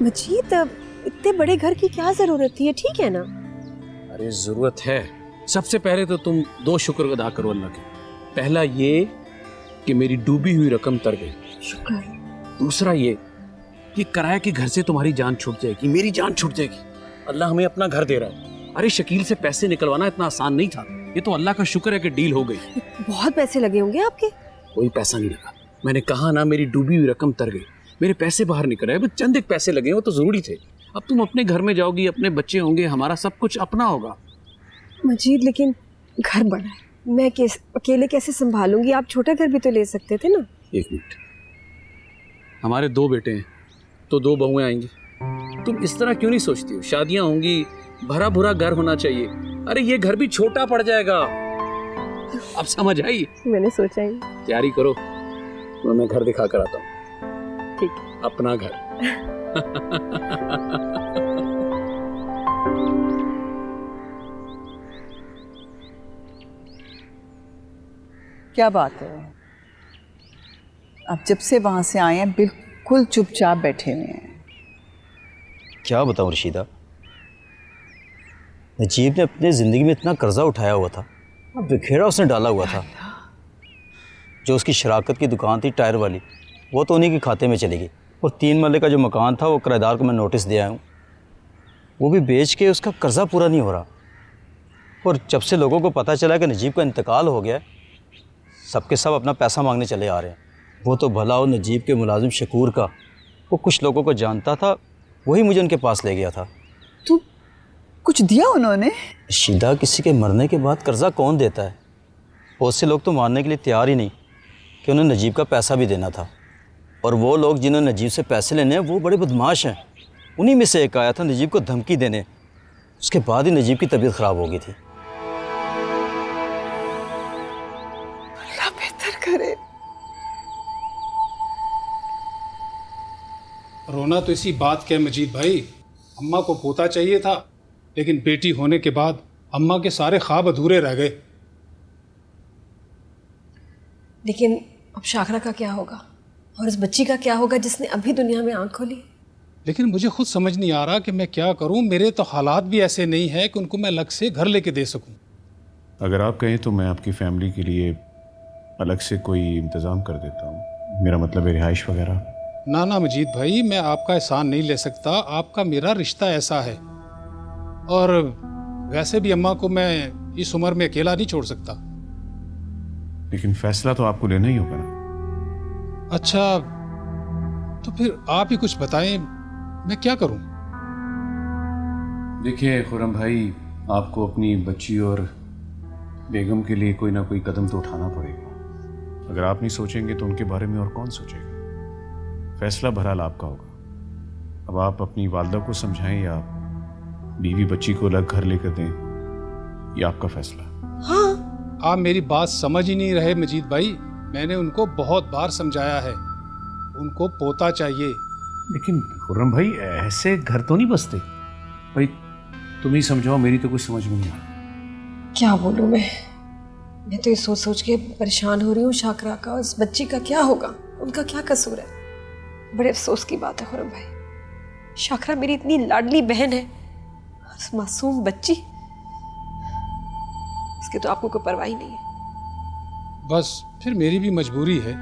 मजीद, इतने बड़े घर की क्या जरूरत थी? ये ठीक है ना? अरे जरूरत है। सबसे पहले तो तुम दो शुक्र अदा करो अल्लाह के। पहला ये कि मेरी डूबी हुई रकम तर गई। शुक्र। दूसरा ये कि किराए के घर से तुम्हारी जान छूट जाएगी, मेरी जान छूट जाएगी। अल्लाह हमें अपना घर दे रहा है। अरे शकील से पैसे निकलवाना इतना आसान नहीं था। ये तो अल्लाह का शुक्र है कि डील हो गई। बहुत पैसे लगे होंगे आपके। कोई पैसा नहीं लगा। मैंने कहा ना, मेरी डूबी हुई रकम तर गई। मेरे पैसे बाहर निकल आए। चंद एक पैसे लगे, वो तो जरूरी थे। अब तुम अपने घर में जाओगी, अपने बच्चे होंगे, हमारा सब कुछ अपना होगा। मजीद, लेकिन घर बड़ा है, मैं अकेले कैसे संभालूंगी? आप छोटा घर भी तो ले सकते थे ना। एक मिनट, हमारे दो बेटे हैं तो दो बहुएं आएंगी। तुम इस तरह क्यों नहीं सोचती हो? शादियां होंगी, भरा भरा घर होना चाहिए। अरे ये घर भी छोटा पड़ जाएगा। अब समझ आई? मैंने सोचा ही। तैयारी करो, तो मैं घर दिखा कर आता हूँ। ठीक। अपना घर। क्या बात है? अब जब से वहाँ से आए हैं बिल्कुल चुपचाप बैठे हुए हैं। क्या बताऊँ रशीदा, नजीब ने अपनी ज़िंदगी में इतना कर्जा उठाया हुआ था, बिखेरा उसने डाला हुआ था। जो उसकी शराकत की दुकान थी टायर वाली, वो तो उन्हीं के खाते में चली गई। और 3 मरले का जो मकान था वो किराएदार को मैं नोटिस दे आया हूँ, वो भी बेच के उसका कर्जा पूरा नहीं हो रहा। और जब से लोगों को पता चला कि नजीब का इंतकाल हो गया, सबके सब अपना पैसा मांगने चले आ रहे हैं। वो तो भला हो नजीब के मुलाजिम शकूर का, वो कुछ लोगों को जानता था, वही मुझे उनके पास ले गया था। तो कुछ दिया उन्होंने? शीदा, किसी के मरने के बाद कर्जा कौन देता है? बहुत से लोग तो मानने के लिए तैयार ही नहीं कि उन्हें नजीब का पैसा भी देना था। और वो लोग जिन्होंने नजीब से पैसे लेने हैं वो बड़े बदमाश हैं। उन्हीं में से एक आया था नजीब को धमकी देने। उसके बाद ही नजीब की तबीयत ख़राब हो गई थी। अल्लाह बेहतर करे। रोना तो इसी बात के मजीद भाई, अम्मा को पोता चाहिए था, लेकिन बेटी होने के बाद अम्मा के सारे ख्वाब अधूरे रह गए। लेकिन अब शाखरा का क्या होगा, और इस बच्ची का क्या होगा जिसने अभी दुनिया में आंख खोली? लेकिन मुझे खुद समझ नहीं आ रहा कि मैं क्या करूं। मेरे तो हालात भी ऐसे नहीं है कि उनको मैं अलग से घर लेके दे सकूं। अगर आप कहें तो मैं आपकी फैमिली के लिए अलग से कोई इंतज़ाम कर देता हूँ। मेरा मतलब है रिहाइश वगैरह। ना ना मजीद भाई, मैं आपका एहसान नहीं ले सकता। आपका मेरा रिश्ता ऐसा है, और वैसे भी अम्मा को मैं इस उम्र में अकेला नहीं छोड़ सकता। लेकिन फैसला तो आपको लेना ही होगा ना। अच्छा, तो फिर आप ही कुछ बताएं, मैं क्या करूं? देखिए खुर्रम भाई, आपको अपनी बच्ची और बेगम के लिए कोई ना कोई कदम तो उठाना पड़ेगा। अगर आप नहीं सोचेंगे तो उनके बारे में और कौन सोचेगा? फैसला बहरहाल आपका होगा। अब आप अपनी वालदा को समझाएं या बीवी बच्ची को अलग घर लेकर दें, ये आपका फैसला। हाँ, आप मेरी बात समझ ही नहीं रहे मजीद भाई। मैंने उनको बहुत बार समझाया है, उनको पोता चाहिए। लेकिन खुर्रम भाई, ऐसे घर तो नहीं बसते भाई। तुम ही समझाओ, मेरी तो कुछ समझ में नहीं आ रहा। क्या बोलूं मैं तो ये सोच सोच के परेशान हो रही हूँ। शाकरा का और इस बच्ची का क्या होगा? उनका क्या कसूर है? बड़े अफसोस की बात है खुर्रम भाई। शाकरा मेरी इतनी लाडली बहन है, उस मासूम बच्ची, इसकी तो आपको कोई परवाह ही नहीं है। बस फिर मेरी भी मजबूरी है।